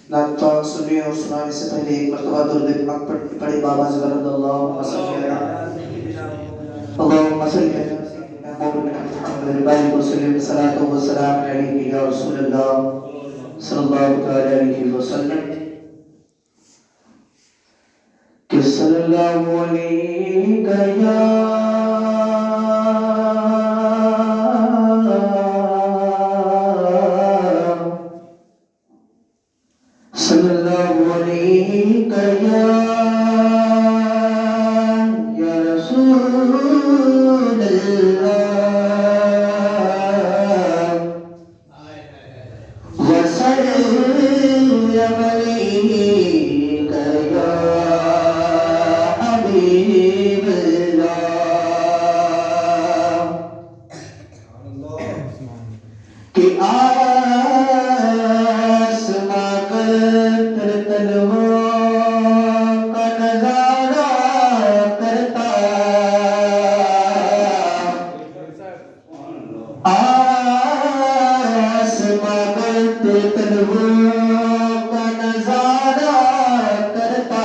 नाता सुनिए और सुनाने से पहले एक मरतबा दुरूद पाक पढ़े बाबा ज़बरदस्त अल्लाहुम्मा सल्ली अला अल्लाहुम्मा सल्ली अला सय्यिदिना मौलाना मुहम्मद बारिक वसल्लम सलातो व सलाम अलैहि या रसूलल्लाह सल्लल्लाहु तआला अलैहि वसल्लम कि सल्लल्लाहु अलैहि या सल्लल्लाहु अलैहि या रसूलल्लाह वसल्लम अलैका या हबीबल्लाह कि आसमां कर तलवों का नजारा करता आसमां कर तलवों का नजारा करता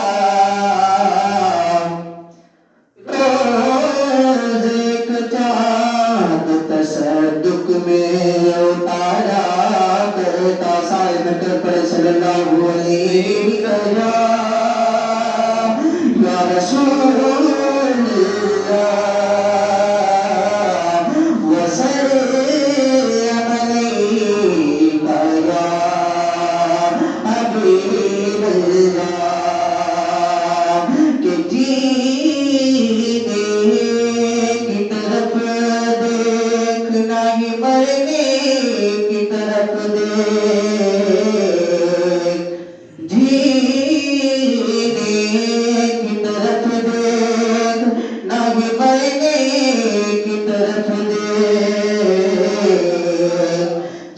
रोज एक चाँद तसद्दुक में उतारा करता सारे मिलकर पढ़े सल्लल्लाहु अलैहि या रसूलल्लाह वसल्लम अलैका या हबीबल्लाह कि जीने की तरफ देखना ही मरने की तरफ देख जीने की तरफ देख ना ही मरने की तरफ देख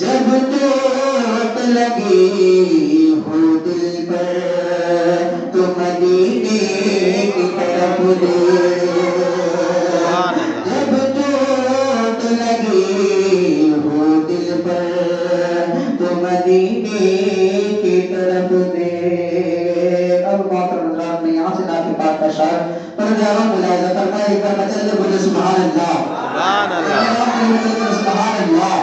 जब चोट लगी हो दिल पर तो मदीने की तरफ देख जब चोट लगी हो दिल पर तो मदीने की तरफ देख अब मोहतरम हज़रात में यहाँ से नात पाक का शार पर जावा मुलाहिजा फरमाए एक बार मचल बोले सुभान अल्लाह सुभान अल्लाह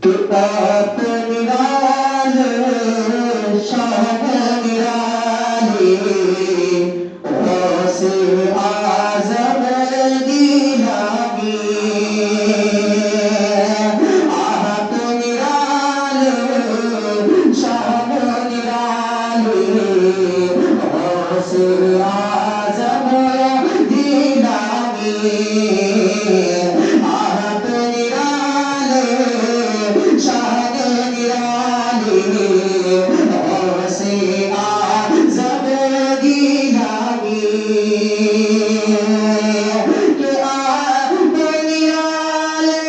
किताब निराल शान निराली गौसे आज़म दीलानी आहत निराल शान निराली गौसे आज़म दीलानी आहत निराल शान निराली गौसे आज़म दीलानी कि आप निराले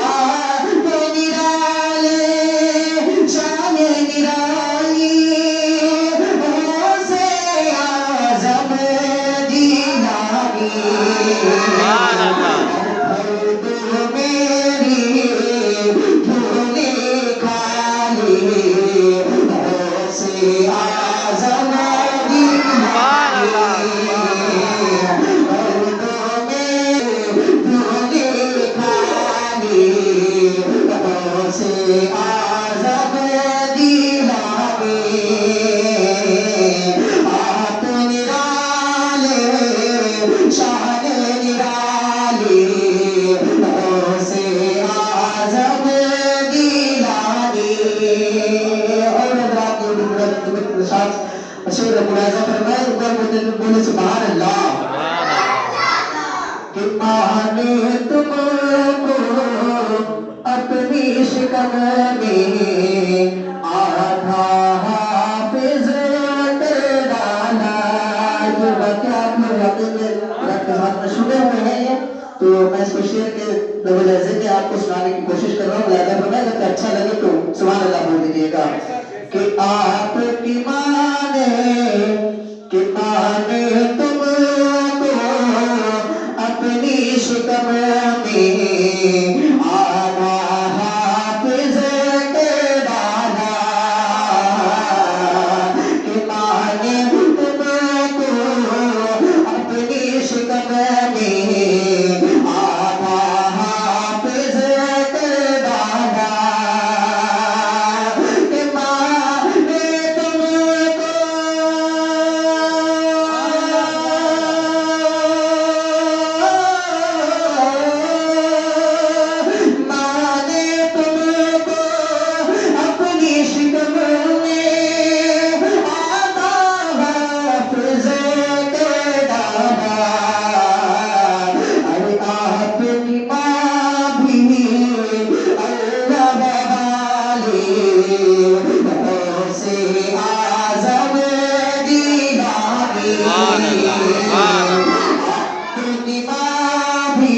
आप निराले शान निराली गौसे आज़म दीलानी मेरी झोली खाली गौसे आज़म दीलानी झोली खाली गौसे आज़म दीलानी आप निराले शान निराली गौसे आज़म दीलानी और हज़रात के साथ शेर मुलाज़ा फरमाए एक बार बोले सुभान अल्लाह कि माने तुमको अपनी शिकन में आधा हाफिज डाला ये वाक़या आप लोग याद में रखते साथ में सुने हुए हैं ये तो मैं इसको शेर के डबल लहजे में आपको सुनाने की कोशिश कर रहा हूँ मुलाज़ा फरमाए अगर अच्छा लगे तो सुभान अल्लाह बोल दीजिएगा कि आपकी माने तुम शिकम में आना हाफिज के दाना कि मांगे तुमको अपनी शिकम में आना हाफिज के दाना कि मांगे तुमको मांगे तुमको अपनी शिकम में आना हाफिज के दाना अरे आपकी माँ भी अल्लाह वाली से आज़म दीवानी आपकी माँ भी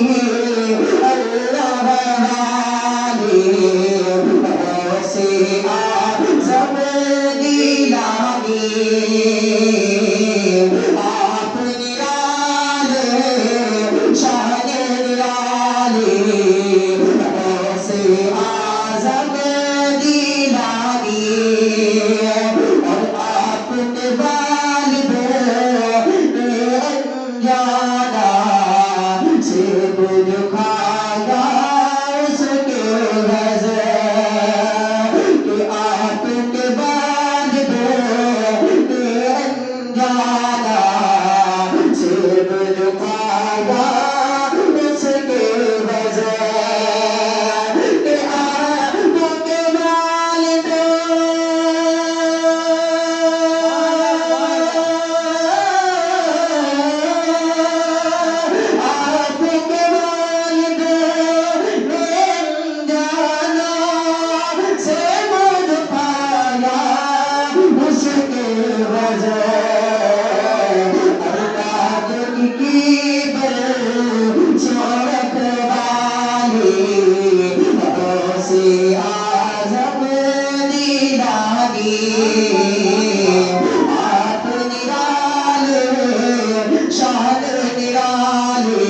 अल्लाह वाली से आज़म दीवानी आप निराले शान निराले से आज़म दीवानी और आपके वालिद अनजाना से बुझ खाया उसके वज़न कि आपके वालिद अनजाना से बुझ खाया उसके वज़न कि आपके वालिद आपके वालिद अनजाना से बुझ पाया उसके वज़न अल्लाह की शौरत वाली से आज़म दीवानी आप निराले शान निराले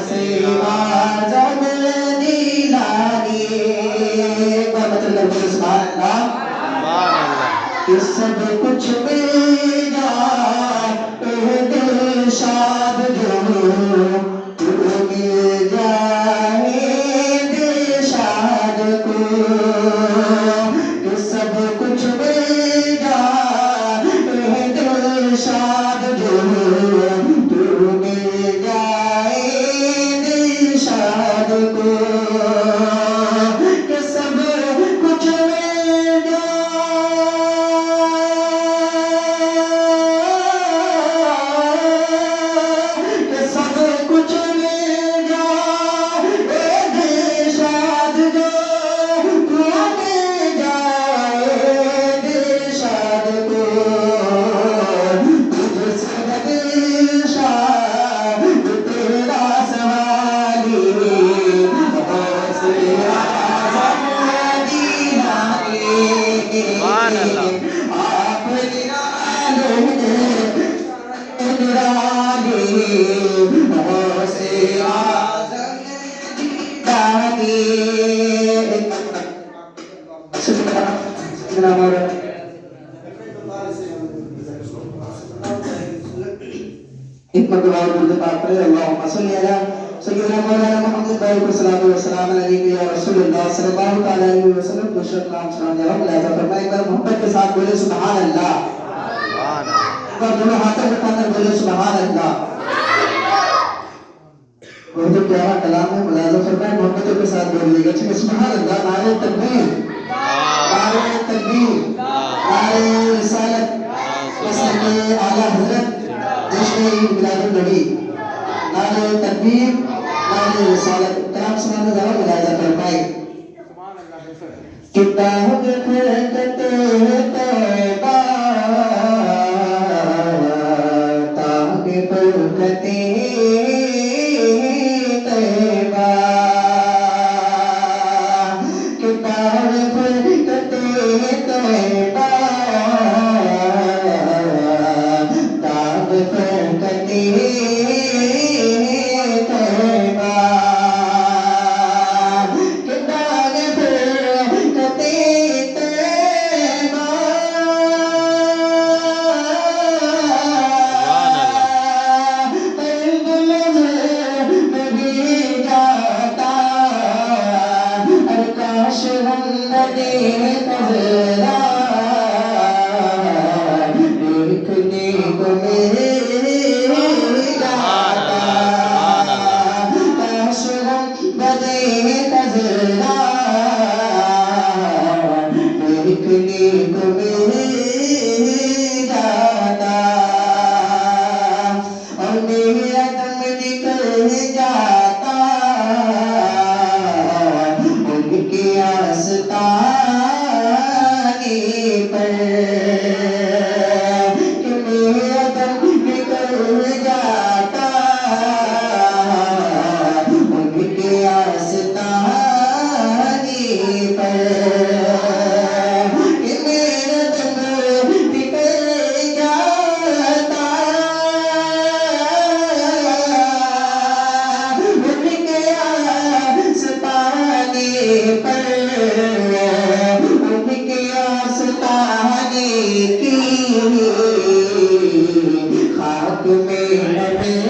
से आज़म दीवानी मतलब सुभान अल्लाह कि सब कुछ मेरा दिलशाद जो तू मिल जाए दिलशाद को कि सब कुछ मेरा दिलशाद जो तू मिल जाए दिलशाद को कि सब कुछ मेरा कि सब कुछ मेरा दिलशाद जो तू मिल जाए दिलशाद को तुझसे दिलशाद तेरा सवाली से आज़म दीवानी आप निराले से आज़म दीवानी हिकमत और बुर्द पाक करे अल्लाहुम्मा सल्ली अला सय्यिदना मौलाना मुहम्मद भाई को सलातो व सलाम अलैहि या रसूलुल्लाह सल्लल्लाहु तआला अलैहि वसल्लम को सलाम सलाम जवाब लाजा फरमाए एक बार मोहब्बत के साथ बोले सुभान अल्लाह और दोनों हाथों उठाकर बोले सुभान अल्लाह बहुत प्यारा कलाम है मुलाजा फरमाए मोहब्बत के साथ बोलिएगा ठीक है सुभान अल्लाह नारे तकबीर नारे रिसालत मसलक आला हजरत जश्न मिलादुन नबी नारे तकबीर नारे रिसालत कलाम सुनाने जरा मुलाजा फरमाए किताब फरकते तौबा ताब फरकते तौबा किताब फरकते तौबा ताब फरकते जाता उनके आस्ताने पर कि मेरा दम निकल जाता उनके आस्ताने पर उनके आस्ताने की खाक में मिल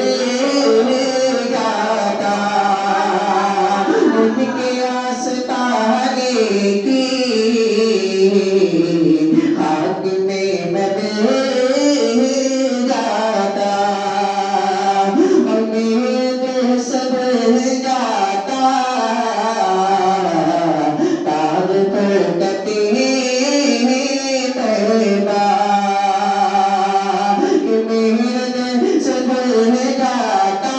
जाता उनके आस्ताने की खाक में मिल जाता और मेरे सब जाता ताज पर कते तैबा कि मेरे सब जाता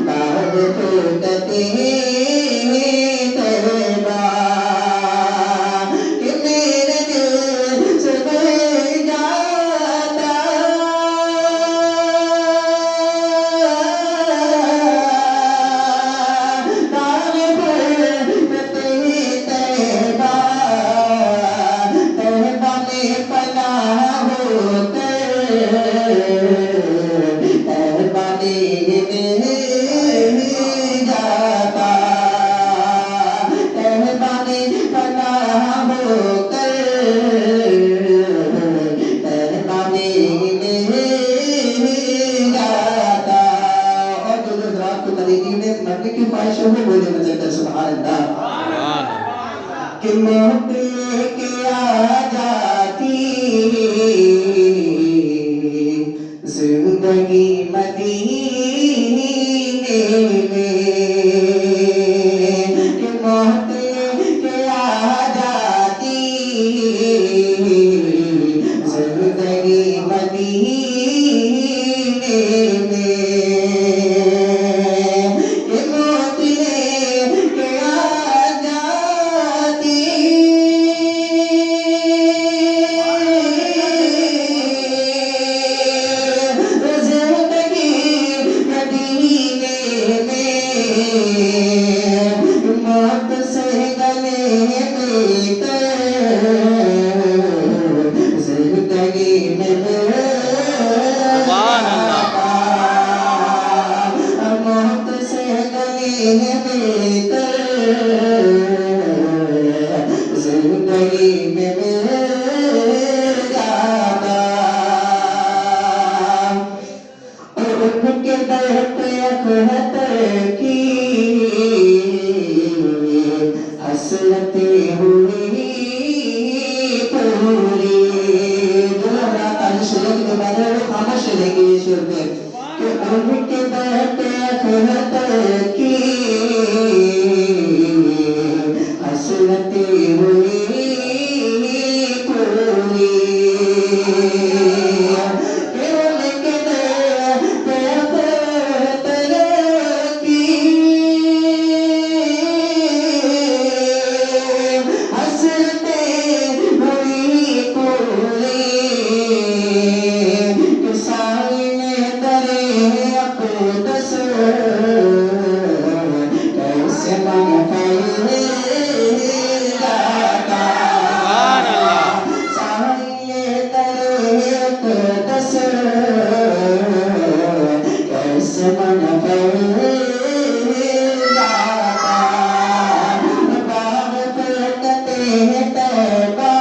ताज पर कते तैबा कि मेरे सब जाता ताज पर कते तैबा तैबा में पनाह होकर तैबा में जाता तैबा में पनाह होकर तैबा में जाता और जो लोग रात को तरीके में मरने की ख्वाहिश हो बोले मजहर सुभान अल्लाह कि मौत लेके आ जाती जिंदगी मदीने में कि मौत लेके आ जाती जिंदगी मदीने में कि मौत लेके आ जाती जिंदगी मदीने में मौत से गले मिलकर जिंदगी में सुभान अल्लाह मौत से गले मिलकर जिंदगी में मिल जाता और उनके दर पे अखहतर की हसरतें हुई पूरी जो रात आज शेर के बाद वो खामोश रहेंगे ये शेर पे कि उनके दर पे अखहतर की हसरतें हुई पूरी कि उनके दर पे अखहतर की हसरतें हुई पूरी कि साईं दरे अक़दस कैसे मन फैल जाता सुभान अल्लाह साईं दरे अक़दस कैसे मन फैल जाता बाग पे कते तैबा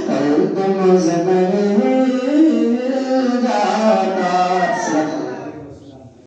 कल्ब मुज़मन